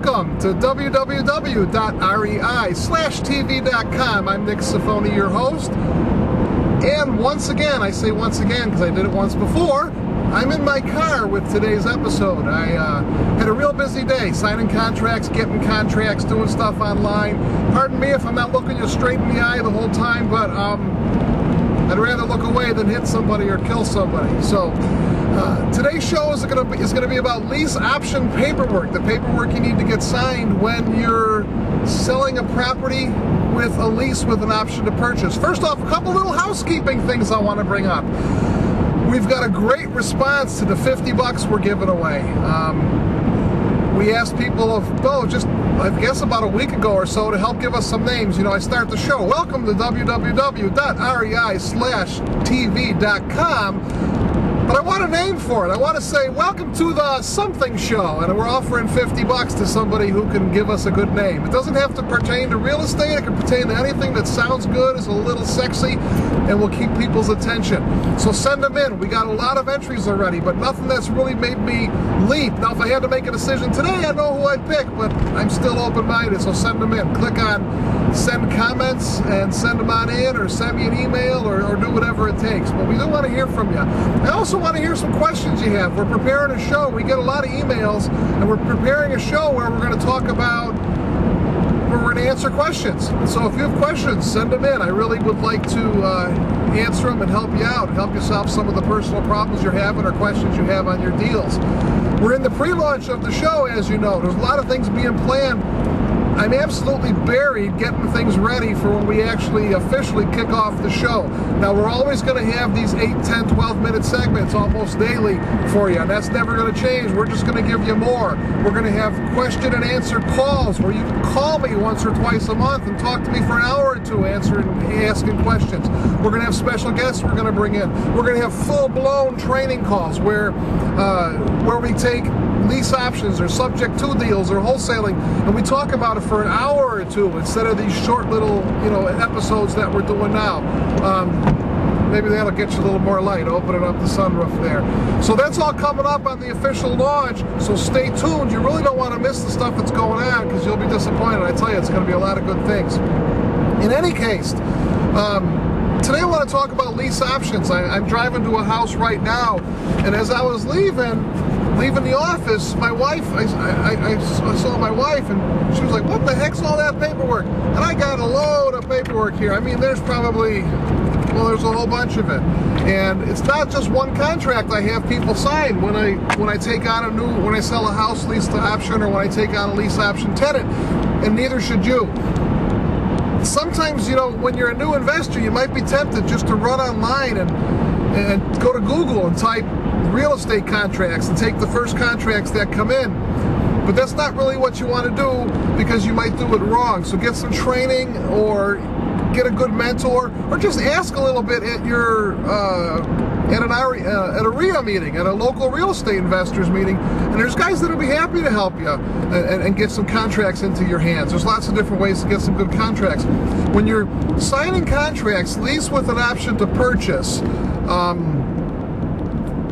Welcome to www.rei/tv.com. I'm Nick Sifoni, your host. And once again, I say once again because I did it once before, I'm in my car with today's episode. I had a real busy day, signing contracts, getting contracts, doing stuff online. Pardon me if I'm not looking you straight in the eye the whole time, but I'd rather look away than hit somebody or kill somebody. So today's show is going to be about lease option paperwork, the paperwork you need to get signed when you're selling a property with a lease with an option to purchase. First off, a couple little housekeeping things I want to bring up. We've got a great response to the $50 we're giving away. We asked people just I guess about a week ago or so to help give us some names. You know, I start the show. Welcome to www.rei/tv.com. But I want a name for it. I want to say, welcome to the something show, and we're offering $50 to somebody who can give us a good name. It doesn't have to pertain to real estate. It can pertain to anything that sounds good, is a little sexy, and will keep people's attention. So send them in. We got a lot of entries already, but nothing that's really made me leap. Now, if I had to make a decision today, I know who I'd pick, but I'm still open-minded, so send them in. Click on send comments and send them on in, or send me an email, or do whatever it takes. But we do want to hear from you. I also want to hear some questions you have. We're preparing a show. We get a lot of emails, and we're preparing a show where we're going to talk about, where we're going to answer questions. So if you have questions, send them in. I really would like to answer them and help you out, and help you solve some of the personal problems you're having or questions you have on your deals. We're in the pre-launch of the show, as you know. There's a lot of things being planned. I'm absolutely buried getting things ready for when we actually officially kick off the show. Now, we're always going to have these 8, 10, 12-minute segments almost daily for you, and that's never going to change. We're just going to give you more. We're going to have question and answer calls where you can call me once or twice a month and talk to me for an hour or two asking questions. We're going to have special guests we're going to bring in. We're going to have full-blown training calls where we take lease options or subject to deals or wholesaling, and we talk about it for an hour or two instead of these short little, episodes that we're doing now. Maybe that'll get you a little more light, opening up the sunroof there. So that's all coming up on the official launch, so stay tuned. You really don't want to miss the stuff that's going on, because you'll be disappointed. I tell you, it's going to be a lot of good things. In any case, today I want to talk about lease options. I'm driving to a house right now, and as I was leaving the office, my wife, I saw my wife, and she was like, what the heck's all that paperwork? And I got a load of paperwork here. I mean, there's probably, there's a whole bunch of it. And it's not just one contract I have people sign when I take on when I sell a house lease to option, or when I take on a lease option tenant, and neither should you. Sometimes, when you're a new investor, you might be tempted just to run online and go to Google and type real estate contracts and take the first contracts that come in. But that's not really what you want to do, because you might do it wrong. So get some training, or get a good mentor, or just ask a little bit at your at a REIA meeting, at a local real estate investors meeting, and there's guys that'll be happy to help you and get some contracts into your hands. There's lots of different ways to get some good contracts. When you're signing contracts, lease with an option to purchase,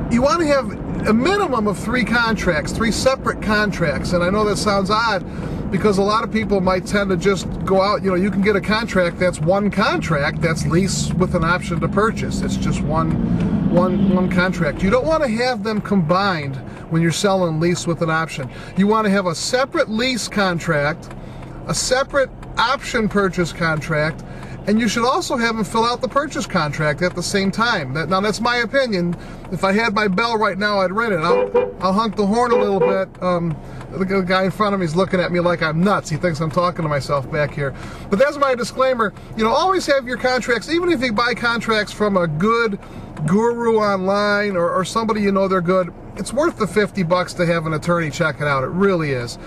you want to have a minimum of 3 contracts, 3 separate contracts. And I know that sounds odd, because a lot of people might tend to just go out, you can get a contract that's one contract, that's lease with an option to purchase. It's just one contract. You don't want to have them combined when you're selling lease with an option. You want to have a separate lease contract, a separate option purchase contract, and you should also have them fill out the purchase contract at the same time. Now, that's my opinion. If I had my bell right now, I'd rent it. I'll honk the horn a little bit. The guy in front of me is looking at me like I'm nuts. He thinks I'm talking to myself back here. But that's my disclaimer. Always have your contracts, even if you buy contracts from a good guru online, or somebody they're good. It's worth the $50 to have an attorney check it out. It really is.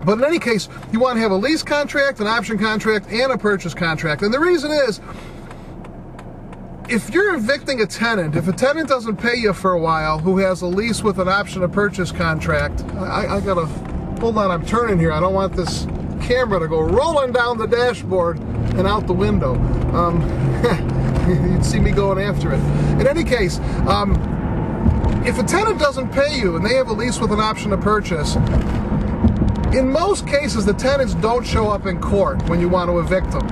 But in any case, you want to have a lease contract, an option contract, and a purchase contract. And the reason is, if you're evicting a tenant, if a tenant doesn't pay you for a while, who has a lease with an option to purchase contract, I gotta, hold on, I'm turning here. I don't want this camera to go rolling down the dashboard and out the window. You'd see me going after it. In any case, if a tenant doesn't pay you and they have a lease with an option to purchase, In most cases, the tenants don't show up in court when you want to evict them.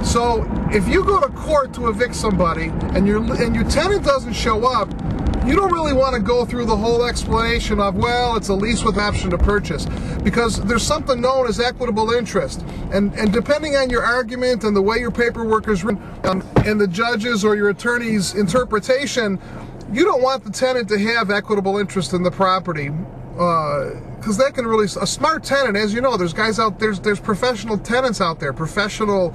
So if you go to court to evict somebody and your tenant doesn't show up, you don't really want to go through the whole explanation of, well, it's a lease with option to purchase, because there's something known as equitable interest. And depending on your argument and the way your paperwork is written and the judge's or your attorney's interpretation, you don't want the tenant to have equitable interest in the property. Because that can really, a smart tenant, as you know, there's guys out there's professional tenants out there, professional,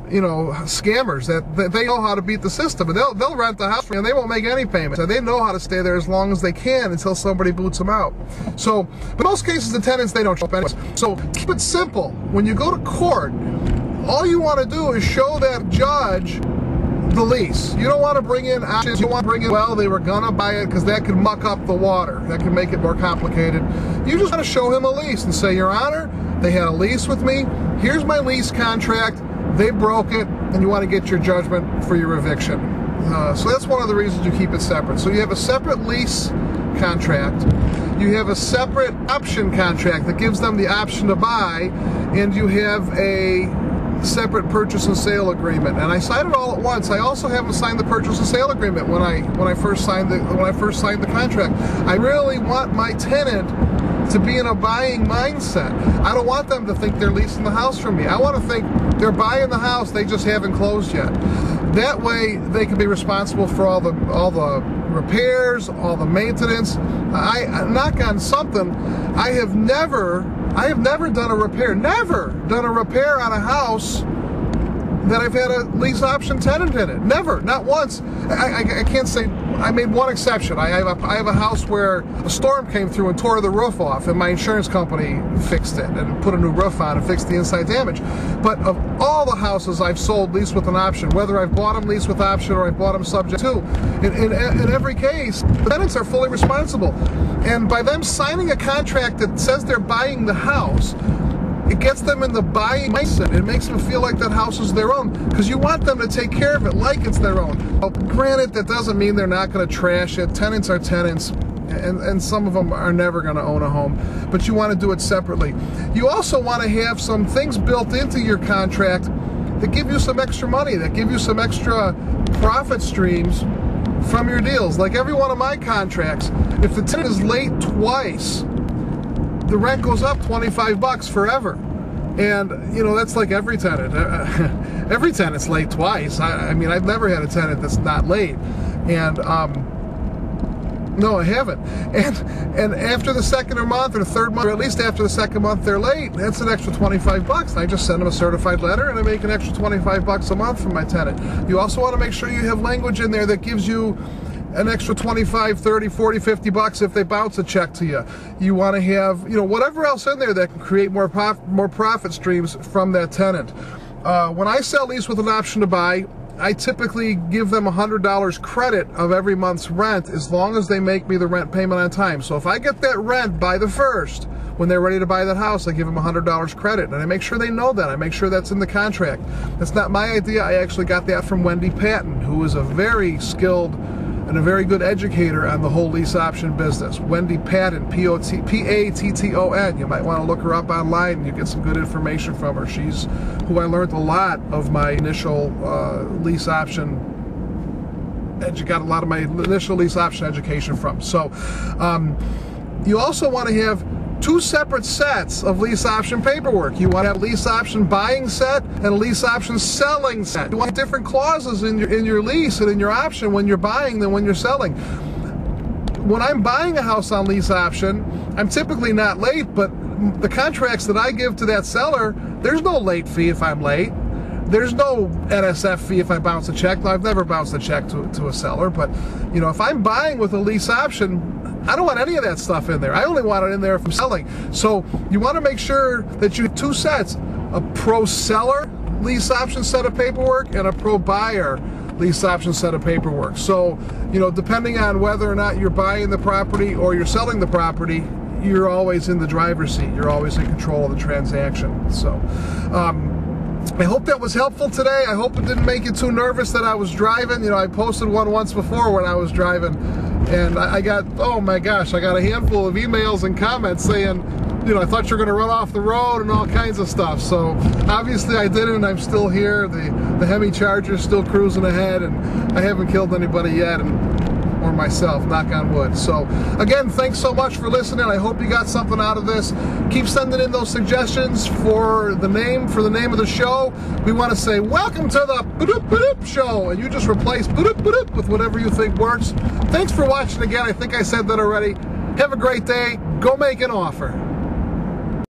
you know, scammers that they know how to beat the system, and they'll rent the house and they won't make any payments, and they know how to stay there as long as they can until somebody boots them out. So, but in most cases, the tenants, they don't show up anyways. So keep it simple. When you go to court, all you want to do is show that judge the lease. You don't want to bring in options. You don't want to bring in, well, they were gonna buy it, because that can muck up the water. That can make it more complicated. You just want to show him a lease and say, Your Honor, they had a lease with me. Here's my lease contract. They broke it, and you want to get your judgment for your eviction. So that's one of the reasons you keep it separate. So you have a separate lease contract. You have a separate option contract that gives them the option to buy, and you have a separate purchase and sale agreement. And I signed it all at once. I also haven't signed the purchase and sale agreement when I first signed the contract. I really want my tenant to be in a buying mindset. I don't want them to think they're leasing the house from me. I want to think they're buying the house, they just haven't closed yet. That way they can be responsible for all the repairs, all the maintenance. I knock on something, I have never done a repair, on a house that I've had a lease option tenant in it. Never, not once. I can't say, I made one exception. I have a house where a storm came through and tore the roof off, and my insurance company fixed it and put a new roof on and fixed the inside damage. But of all the houses I've sold lease with an option, whether I've bought them lease with option or I've bought them subject to, in every case, the tenants are fully responsible. And by them signing a contract that says they're buying the house, it gets them in the buying mindset. It makes them feel like that house is their own, because you want them to take care of it like it's their own. Well, granted, that doesn't mean they're not going to trash it. Tenants are tenants, and some of them are never going to own a home, but you want to do it separately. You also want to have some things built into your contract that give you some extra money, that give you some extra profit streams from your deals. Like every one of my contracts, if the tenant is late twice, the rent goes up $25 forever. And, you know, that's like every tenant. Every tenant's late twice. I mean, I've never had a tenant that's not late. And, no, I haven't. And after the second month or the third month, or at least after the second month they're late, that's an extra $25. And I just send them a certified letter, and I make an extra $25 a month from my tenant. You also want to make sure you have language in there that gives you an extra 25, 30, 40, 50 bucks if they bounce a check to you. You want to have, you know, whatever else in there that can create more profit streams from that tenant. When I sell lease with an option to buy, I typically give them $100 credit of every month's rent as long as they make me the rent payment on time. So if I get that rent by the 1st, when they're ready to buy that house, I give them $100 credit, and I make sure they know that. I make sure that's in the contract. That's not my idea. I actually got that from Wendy Patton, who is a very skilled and a very good educator on the whole lease option business. Wendy Patton, P-A-T-T-O-N. You might want to look her up online and you get some good information from her. She's who I learned a lot of my initial lease option, got a lot of my initial lease option education from. So you also want to have 2 separate sets of lease option paperwork. You want to have a lease option buying set and a lease option selling set. You want different clauses in your lease and in your option when you're buying than when you're selling. When I'm buying a house on lease option, I'm typically not late, but the contracts that I give to that seller, there's no late fee if I'm late. There's no NSF fee if I bounce a check. Now, I've never bounced a check to a seller, but you know, if I'm buying with a lease option, I don't want any of that stuff in there. I only want it in there if I'm selling. So you want to make sure that you have 2 sets, a pro-seller lease option set of paperwork and a pro-buyer lease option set of paperwork. So, you know, depending on whether or not you're buying the property or you're selling the property, you're always in the driver's seat. You're always in control of the transaction. So, I hope that was helpful today. I hope it didn't make you too nervous that I was driving. You know, I posted one once before when I was driving, and I got, oh my gosh, I got a handful of emails and comments saying, you know, I thought you were going to run off the road and all kinds of stuff. So obviously I didn't, and I'm still here. The Hemi Charger's still cruising ahead, and I haven't killed anybody yet, or myself, knock on wood. So again, thanks so much for listening. I hope you got something out of this. Keep sending in those suggestions for the name of the show. We want to say welcome to the ba-doop, ba-doop show, and you just replace ba-doop, ba-doop with whatever you think works. Thanks for watching again. I think I said that already. Have a great day. Go make an offer.